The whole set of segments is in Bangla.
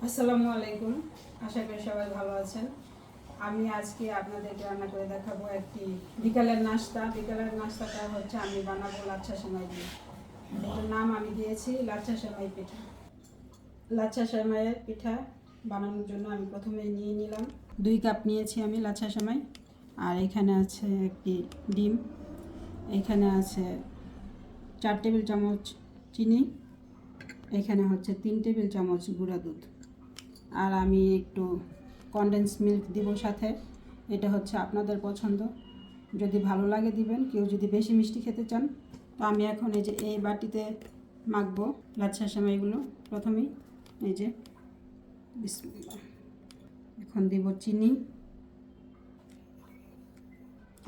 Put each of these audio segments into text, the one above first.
আসসালামু আলাইকুম। আশা করি সবাই ভালো আছেন। আমি আজকে আপনাদেরকে রান্না করে দেখাবো একটি বিকালের নাস্তা। বিকালের নাস্তাটা হচ্ছে আমি বানাবো লাচ্ছা সেমাই দিয়ে। এটার নাম আমি দিয়েছি লাচ্ছা সেমাই পিঠা। লাচ্ছা সেমাইয়ের পিঠা বানানোর জন্য আমি প্রথমে নিয়ে নিলাম 2 কাপ নিয়েছি আমি লাচ্ছা সেমাই। আর এখানে আছে একটি ডিম, এখানে আছে 4 টেবিল চামচ চিনি, এখানে হচ্ছে 3 টেবিল চামচ গুঁড়া দুধ, আর আমি একটু কনডেন্স মিল্ক দিব সাথে। এটা হচ্ছে আপনাদের পছন্দ, যদি ভালো লাগে দিবেন, কেউ যদি বেশি মিষ্টি খেতে চান। তো আমি এখন এই যে এই বাটিতে মাখবো লাচ্ছা সেমাইগুলো। প্রথমেই এই যে বিসমিল্লাহ, এখন দিব চিনি,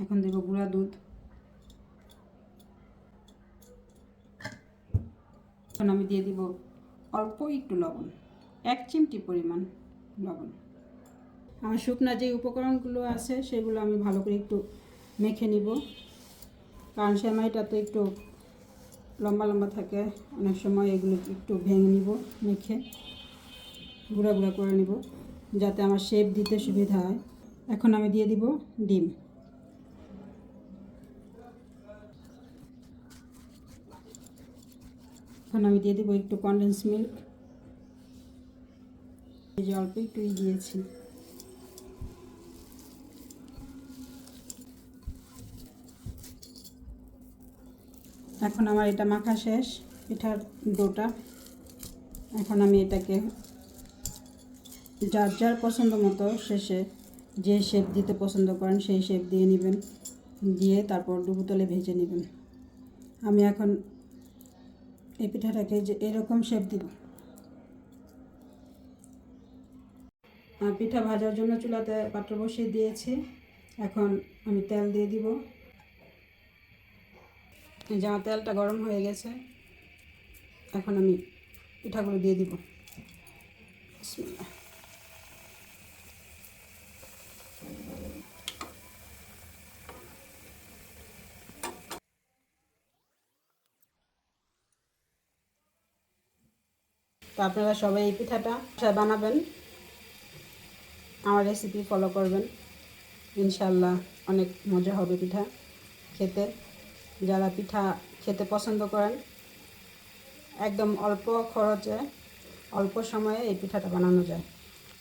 এখন দেব গুঁড়া দুধ, এখন আমি দিয়ে দিব অল্প একটু লবণ, 1 চিমটি পরিমাণ লবণ। আমার শুকনা যে উপকরণগুলো আছে সেগুলো আমি ভালো করে একটু মেখে নিব, কারণ সেমাইটা তো একটু লম্বা লম্বা থাকে, অনেক সময় এগুলো একটু ভেঙে নিব, মেখে গুঁড়া গুঁড়া করে নিব যাতে আমার শেপ দিতে সুবিধা হয়। এখন আমি দিয়ে দিব ডিম, এখন আমি দিয়ে দিব একটু কনডেন্স মিল্ক, এই যে অল্প একটু দিয়েছি। এখন আমার এটা মাখা শেষ, পিঠার ডোটা। এখন আমি এটাকে যার যার পছন্দ মতো শেষে যে শেপ দিতে পছন্দ করেন সেই শেপ দিয়ে নেবেন, দিয়ে তারপর ডুবোতলে ভেজে নেবেন। আমি এখন এই পিঠাটাকে যে এরকম শেপ দিব। পিঠা ভাজার জন্য চুলাতে পাত্র বসিয়ে দিয়েছি, এখন আমি তেল দিয়ে দিব। যে আমার তেলটা গরম হয়ে গেছে, এখন আমি পিঠাগুলো দিয়ে দিব। বিসমিল্লাহ। তো আপনারা সবাই এই পিঠাটা বানাবেন, আমার রেসিপি ফলো করবেন, ইনশাল্লাহ অনেক মজা হবে পিঠা খেতে। যারা পিঠা খেতে পছন্দ করেন, একদম অল্প খরচে অল্প সময়ে এই পিঠাটা বানানো যায়।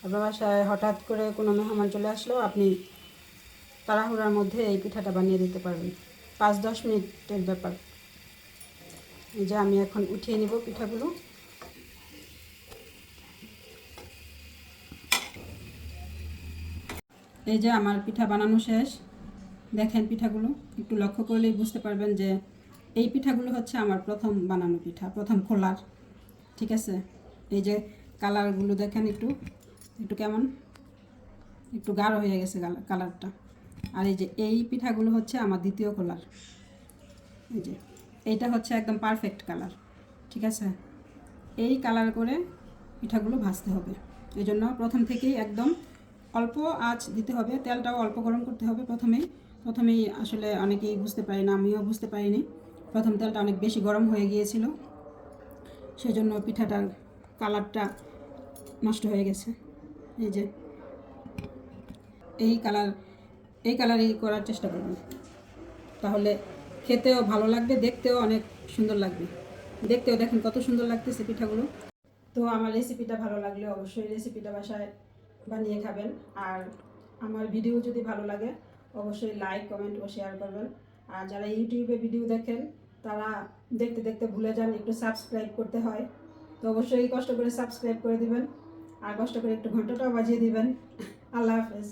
আপনার বাসায় হঠাৎ করে কোনো মেহমান চলে আসলেও আপনি তাড়াহুড়ার মধ্যে এই পিঠাটা বানিয়ে দিতে পারবেন, 5-10 মিনিটের ব্যাপার। এই যে আমি এখন উঠিয়ে নিব পিঠাগুলো। এই যে আমার পিঠা বানানো শেষ, দেখেন পিঠাগুলো একটু লক্ষ্য করলেই বুঝতে পারবেন যে এই পিঠাগুলো হচ্ছে আমার প্রথম বানানো পিঠা, প্রথম খোলার। ঠিক আছে, এই যে কালারগুলো দেখেন একটু একটু কেমন একটু গাঢ় হয়ে গেছে কালারটা। আর এই যে এই পিঠাগুলো হচ্ছে আমার দ্বিতীয় খোলার। এই যে এইটা হচ্ছে একদম পারফেক্ট কালার। ঠিক আছে, এই কালার করে পিঠাগুলো ভাজতে হবে। এই জন্য প্রথম থেকেই একদম অল্প আঁচ দিতে হবে, তেলটাও অল্প গরম করতে হবে। প্রথমেই আসলে অনেকেই বুঝতে পারি না, আমিও বুঝতে পারিনি। প্রথম তেলটা অনেক বেশি গরম হয়ে গিয়েছিল, সেজন্য পিঠাটার কালারটা নষ্ট হয়ে গেছে। এই যে এই কালারই করার চেষ্টা করবেন, তাহলে খেতেও ভালো লাগবে, দেখতেও অনেক সুন্দর লাগবে। দেখতেও দেখেন কত সুন্দর লাগতেছে পিঠাগুলো। তো আমার রেসিপিটা ভালো লাগলে অবশ্যই রেসিপিটা বাসায় বানিয়ে খাবেন। আর আমার ভিডিও যদি ভালো লাগে অবশ্যই লাইক, কমেন্ট ও শেয়ার করবেন। আর যারা ইউটিউবে ভিডিও দেখেন তারা দেখতে দেখতে ভুলে যান, একটু সাবস্ক্রাইব করতে হয়। তো অবশ্যই কষ্ট করে সাবস্ক্রাইব করে দিবেন, আর কষ্ট করে একটু ঘন্টাটাও বাজিয়ে দিবেন। আল্লাহ হাফেজ।